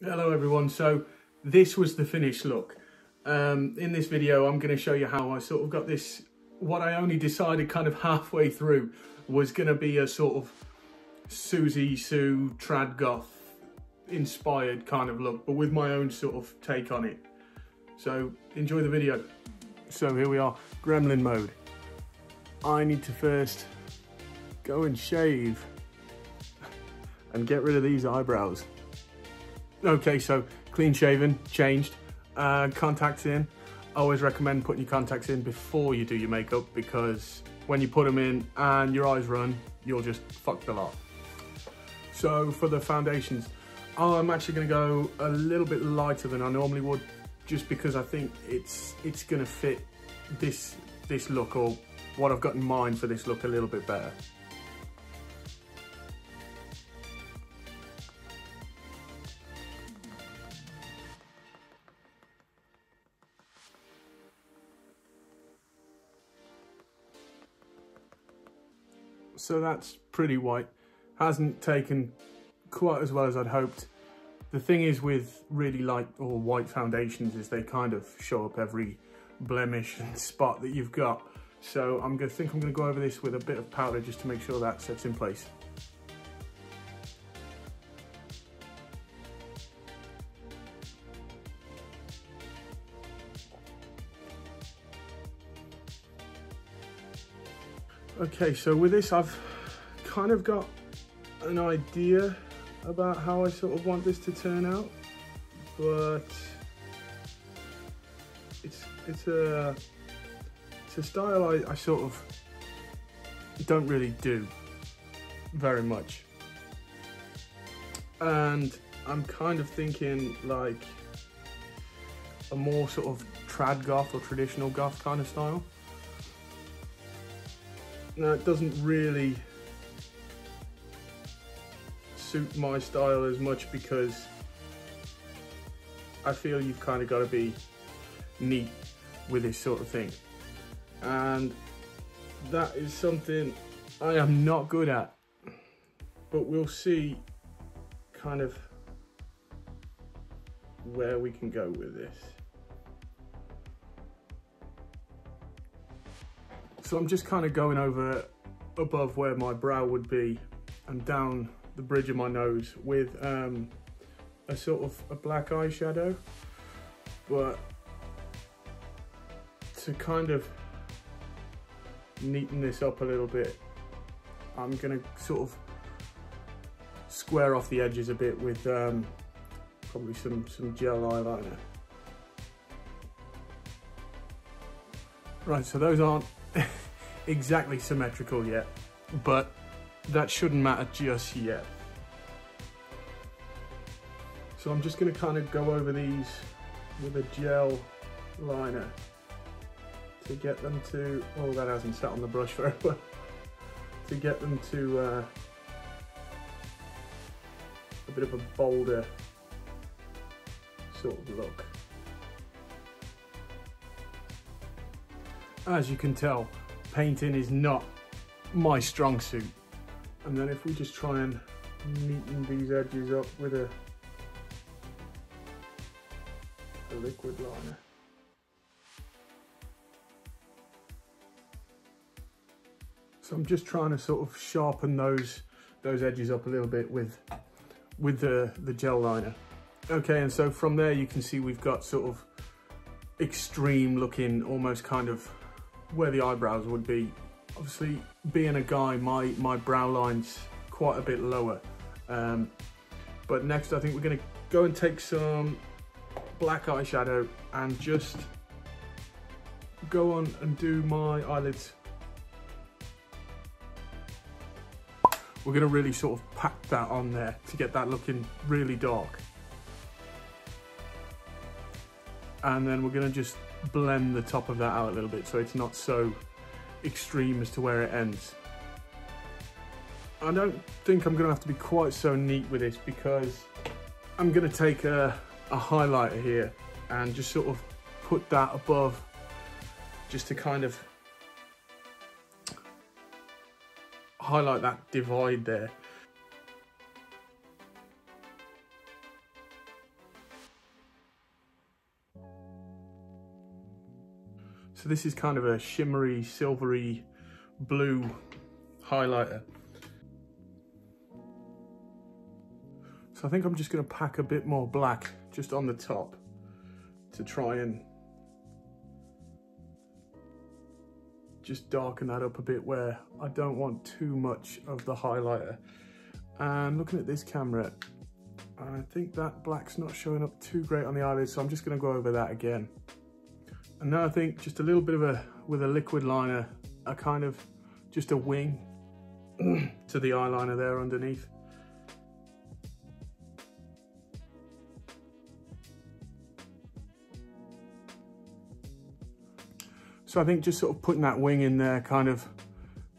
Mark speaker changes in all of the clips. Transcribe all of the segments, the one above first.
Speaker 1: Hello everyone, so this was the finished look. In this video I'm going to show you how I sort of got this, what I only decided kind of halfway through was going to be a sort of Susie Sue trad goth inspired kind of look, but with my own sort of take on it. So enjoy the video. So here we are, gremlin mode. I need to first go and shave and get rid of these eyebrows. Okay, so clean shaven, changed, contacts in. I always recommend putting your contacts in before you do your makeup, because when you put them in and your eyes run, you'll just fuck the lot. So for the foundations, I'm actually going to go a little bit lighter than I normally would, just because I think it's going to fit this look, or what I've got in mind for this look, a little bit better. So that's pretty white. Hasn't taken quite as well as I'd hoped. The thing is with really light or white foundations is they kind of show up every blemish and spot that you've got. So I'm going to go over this with a bit of powder just to make sure that sets in place. Okay, so with this I've kind of got an idea about how I sort of want this to turn out, but it's a style I sort of don't really do very much, and I'm kind of thinking like a more sort of trad goth or traditional goth kind of style. Now it doesn't really suit my style as much, because I feel you've kind of got to be neat with this sort of thing, and that is something I am not good at, but we'll see kind of where we can go with this. So I'm just kind of going over above where my brow would be and down the bridge of my nose with a sort of a black eyeshadow, but to kind of neaten this up a little bit, I'm gonna sort of square off the edges a bit with probably some gel eyeliner. Right, so those aren't exactly symmetrical yet, but that shouldn't matter just yet. So I'm just going to kind of go over these with a gel liner to get them to, oh, that hasn't sat on the brush very well, to get them to a bit of a bolder sort of look. As you can tell, painting is not my strong suit. And then if we just try and neaten these edges up with a liquid liner. So I'm just trying to sort of sharpen those edges up a little bit with the gel liner. Okay, and so from there you can see we've got sort of extreme looking, almost kind of where the eyebrows would be. Obviously, being a guy, my brow line's quite a bit lower. But next I think we're going to go and take some black eyeshadow and just go on and do my eyelids. We're going to really sort of pack that on there to get that looking really dark. And then we're going to just blend the top of that out a little bit so it's not so extreme as to where it ends. I don't think I'm going to have to be quite so neat with this, because I'm going to take a highlighter here and just sort of put that above, just to kind of highlight that divide there. So this is kind of a shimmery, silvery blue highlighter. So I think I'm just going to pack a bit more black just on the top to try and just darken that up a bit where I don't want too much of the highlighter. And looking at this camera, I think that black's not showing up too great on the eyelids, so I'm just going to go over that again. And now I think just a little bit of with a liquid liner, a kind of just a wing to the eyeliner there underneath. So I think just sort of putting that wing in there kind of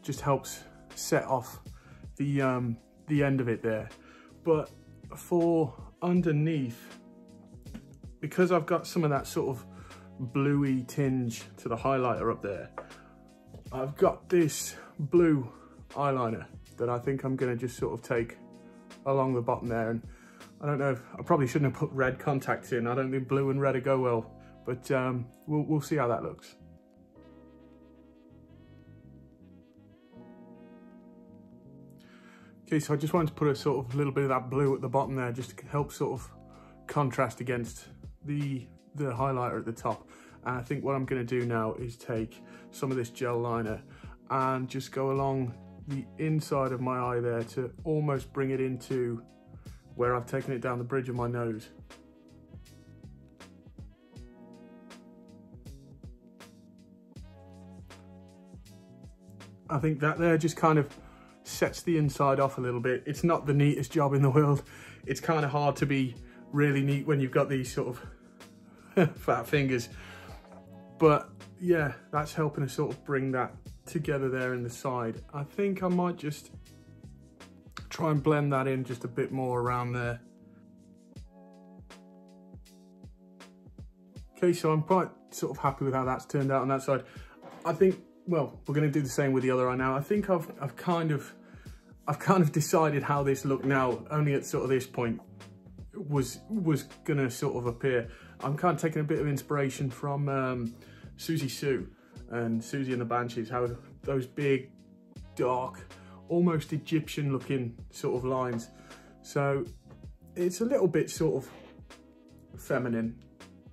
Speaker 1: just helps set off the end of it there. But for underneath, because I've got some of that sort of bluey tinge to the highlighter up there, I've got this blue eyeliner that I think I'm going to just sort of take along the bottom there. And I don't know if I probably shouldn't have put red contacts in. I don't think blue and red go well, but we'll see how that looks. Okay, so I just wanted to put a sort of little bit of that blue at the bottom there, just to help sort of contrast against the highlighter at the top. And I think what I'm going to do now is take some of this gel liner and just go along the inside of my eye there to almost bring it into where I've taken it down the bridge of my nose. I think that there just kind of sets the inside off a little bit. It's not the neatest job in the world. It's kind of hard to be really neat when you've got these sort of fat fingers. But yeah, that's helping to sort of bring that together there in the side. I think I might just try and blend that in just a bit more around there. Okay, so I'm quite sort of happy with how that's turned out on that side. I think, well, we're going to do the same with the other eye now. I think I've kind of decided how this look now, only at sort of this point was going to sort of appear. I'm kind of taking a bit of inspiration from Susie Sue and Susie and the Banshees, how those big, dark, almost Egyptian looking sort of lines. So it's a little bit sort of feminine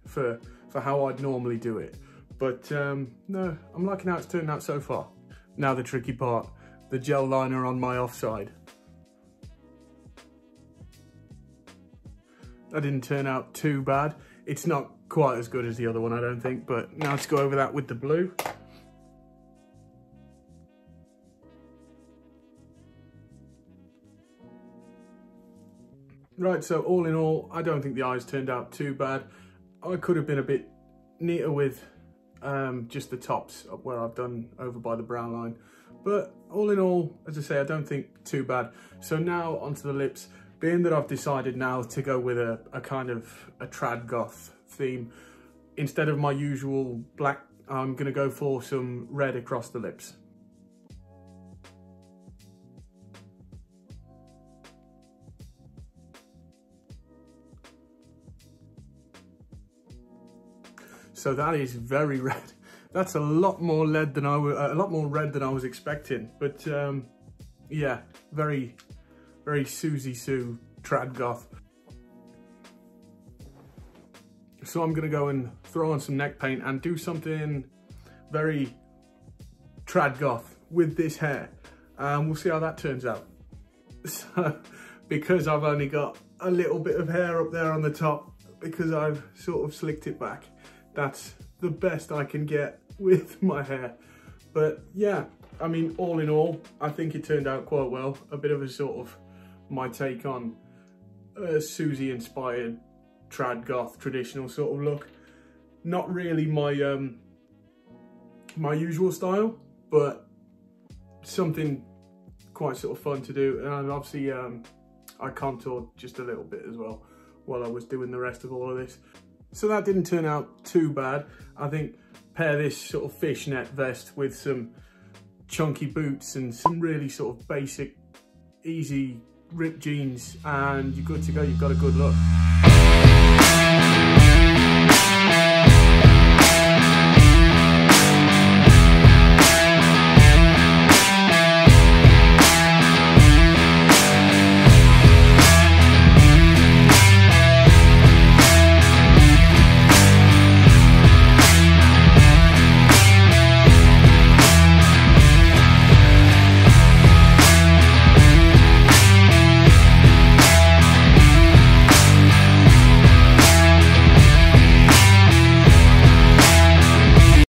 Speaker 1: for how I'd normally do it. But no, I'm liking how it's turned out so far. Now the tricky part, the gel liner on my offside. That didn't turn out too bad. It's not quite as good as the other one, I don't think, but now let's go over that with the blue. Right, so all in all, I don't think the eyes turned out too bad. I could have been a bit neater with just the tops up where I've done over by the brown line. But all in all, as I say, I don't think too bad. So now onto the lips. Being that I've decided now to go with a kind of a trad goth theme, instead of my usual black, I'm going to go for some red across the lips. So that is very red. That's a lot more red than I was expecting. But yeah, very Susie Sue trad goth. So I'm gonna go and throw on some neck paint and do something very trad goth with this hair. We'll see how that turns out. So, because I've only got a little bit of hair up there on the top, because I've sort of slicked it back, that's the best I can get with my hair. But yeah, I mean, all in all, I think it turned out quite well. A bit of a sort of my take on a Susie inspired trad goth traditional sort of look. Not really my my usual style, but something quite sort of fun to do. And obviously I contoured just a little bit as well while I was doing the rest of all of this. So that didn't turn out too bad. I think pair this sort of fishnet vest with some chunky boots and some really sort of basic, easy ripped jeans, and you're good to go. You've got a good look.